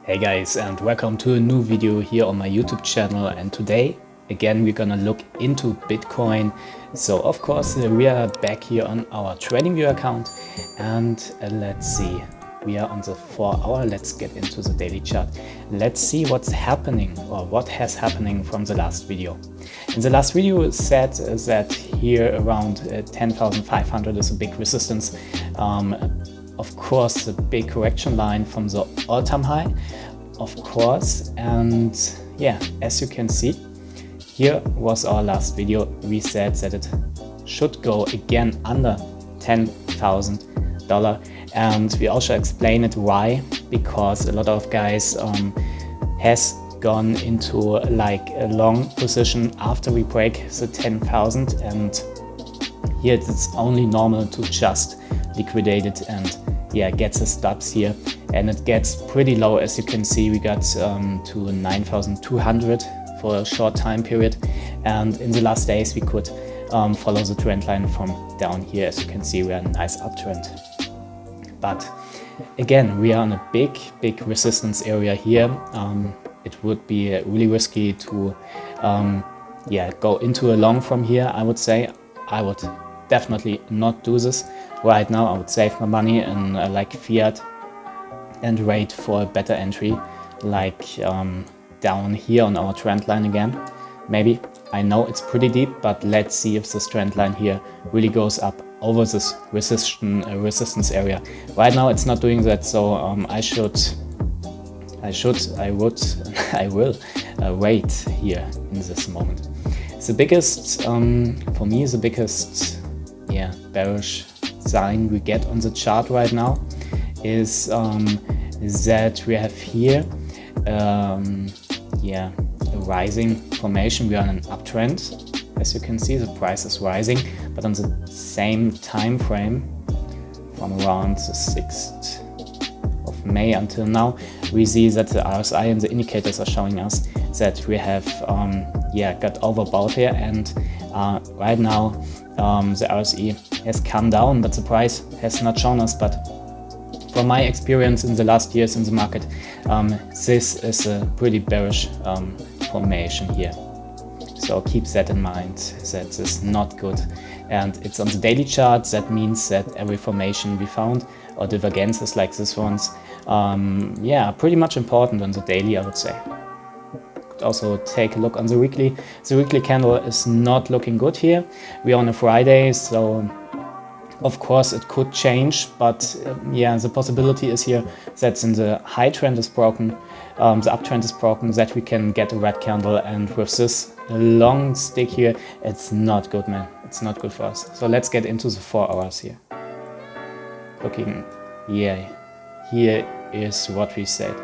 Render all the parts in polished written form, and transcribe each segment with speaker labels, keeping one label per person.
Speaker 1: Hey guys, and welcome to a new video here on my YouTube channel. And today again we're gonna look into Bitcoin. So of course we are back here on our TradingView account, and let's see, we are on the 4-hour. Let's get into the daily chart. Let's see what's happening or what has happening from the last video. In the last video it said that here around 10,500 is a big resistance. Of course, the big correction line from the all-time high, of course. And yeah, as you can see, here was our last video. We said that it should go again under $10,000, and we also explain it why, because a lot of guys has gone into like a long position after we break the 10,000, and here it's only normal to just liquidate it and yeah, get the stops here, and it gets pretty low. As you can see, we got to 9,200 for a short time period, and in the last days we could follow the trend line from down here. As you can see, we are in a nice uptrend, but again we are on a big resistance area here. It would be really risky to yeah, go into a long from here. I would say I would definitely not do this right now. I would save my money in like fiat and wait for a better entry, like down here on our trend line again. Maybe, I know it's pretty deep, but let's see if this trend line here really goes up over this resistance area. Right now it's not doing that, so I will wait here in this moment. The biggest, for me, the biggest bearish sign we get on the chart right now is that we have here a rising formation. We are in an uptrend. As you can see, the price is rising, but on the same time frame from around the 6th of May until now, we see that the RSI and the indicators are showing us that we have got overbought here, and right now the RSI has come down, but the price has not shown us. But from my experience in the last years in the market, this is a pretty bearish formation here. So keep that in mind, that this is not good. And it's on the daily chart. That means that every formation we found, or divergences like this ones, pretty much important on the daily, I would say. Also take a look on the weekly. The weekly candle is not looking good here. We are on a Friday, so of course it could change, but the possibility is here that in the high trend is broken, the uptrend is broken, that we can get a red candle, and with this long stick here, it's not good, man. It's not good for us. So let's get into the 4 hours here. Looking, here is what we said.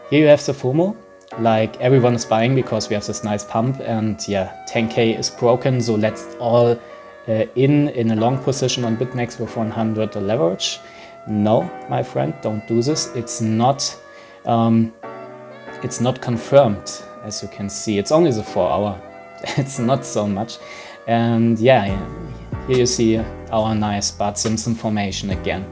Speaker 1: Here you have the FOMO. Like, everyone is buying because we have this nice pump, and 10k is broken, so let's all in a long position on BitMEX with 100 leverage. No, my friend, don't do this. It's not confirmed. As you can see, it's only the 4 hour. It's not so much. And here you see our nice Bart Simpson formation again.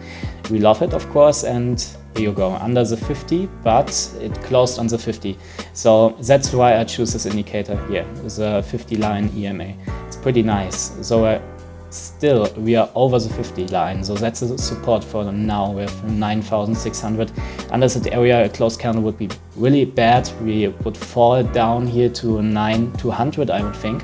Speaker 1: We love it, of course, and here you go, under the 50, but it closed on the 50. So that's why I choose this indicator here, the 50 line EMA. It's pretty nice. So still we are over the 50 line, so that's a support for now with 9,600. Under that area, a closed candle would be really bad. We would fall down here to 9,200, I would think.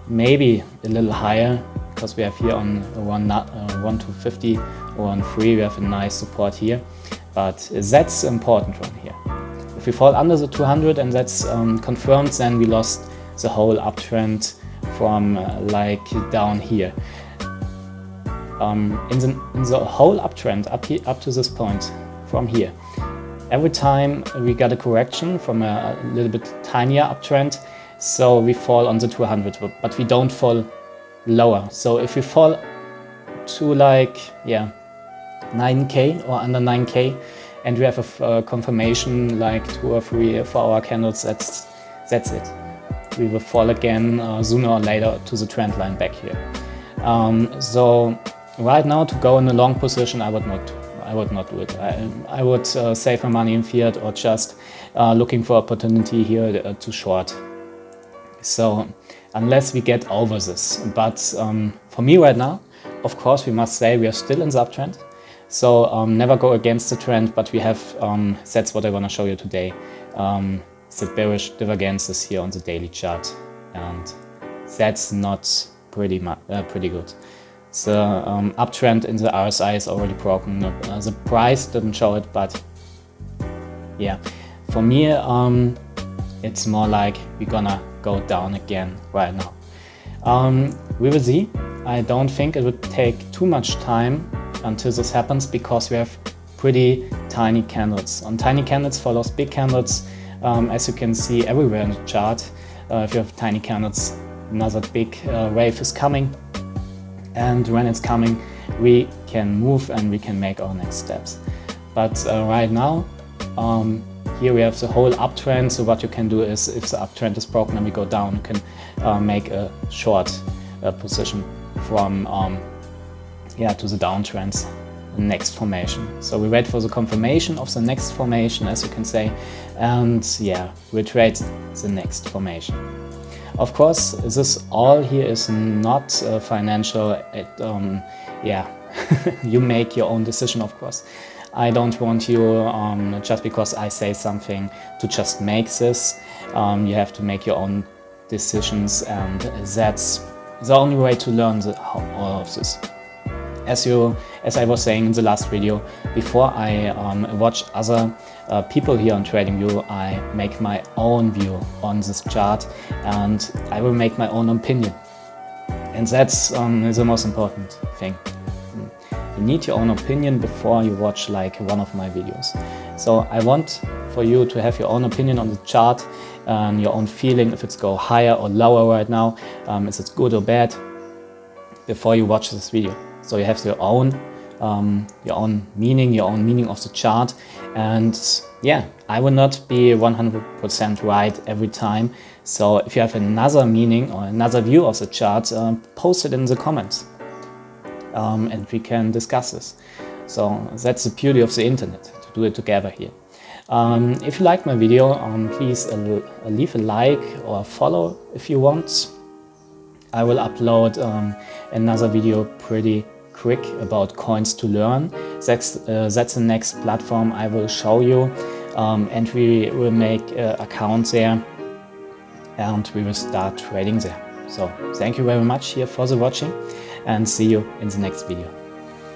Speaker 1: Maybe a little higher, because we have here on 1,250 or on 3, we have a nice support here, but that's the important one here. If we fall under the 200 and that's confirmed, then we lost the whole uptrend from like down here. In the whole uptrend up to this point from here, every time we got a correction from a little bit tinier uptrend, so we fall on the 200, but we don't fall lower. So if we fall to like 9k or under 9k, and we have a confirmation like 2 or 3 or 4 hour candles, that's it. We will fall again sooner or later to the trend line back here. So right now, to go in a long position, I would not I would not do it. I would save my money in fiat, or just looking for opportunity here to short. So unless we get over this. But for me right now, of course, we must say we are still in the uptrend. So never go against the trend, but we have, that's what I want to show you today, the bearish divergences here on the daily chart. And that's not pretty good. The uptrend in the RSI is already broken. The price didn't show it, but yeah, for me, it's more like we're gonna go down again right now. We will see. I don't think it would take too much time until this happens, because we have pretty tiny candles. On tiny candles follows big candles, as you can see everywhere in the chart. If you have tiny candles, another big wave is coming, and when it's coming, we can move and we can make our next steps. But right now, here we have the whole uptrend. So what you can do is, if the uptrend is broken and we go down, you can make a short position from to the downtrends, the next formation. So we wait for the confirmation of the next formation, as you can say, and yeah, we trade the next formation. Of course, this all here is not financial. You make your own decision, of course. I don't want you, just because I say something, to just make this. You have to make your own decisions, and that's the only way to learn all of this. As I was saying in the last video, before I watch other people here on TradingView, I make my own view on this chart, and I will make my own opinion. And that's the most important thing. You need your own opinion before you watch like one of my videos. So I want for you to have your own opinion on the chart, and your own feeling if it's go higher or lower right now, is it good or bad, before you watch this video. So you have your own meaning of the chart. And yeah, I will not be 100% right every time. So if you have another meaning or another view of the chart, post it in the comments, and we can discuss this. So that's the beauty of the internet, to do it together here. If you like my video, please leave a like or follow if you want. I will upload another video pretty quick about coins to learn. That's the next platform I will show you, and we will make accounts there, and we will start trading there. So thank you very much here for the watching, and see you in the next video.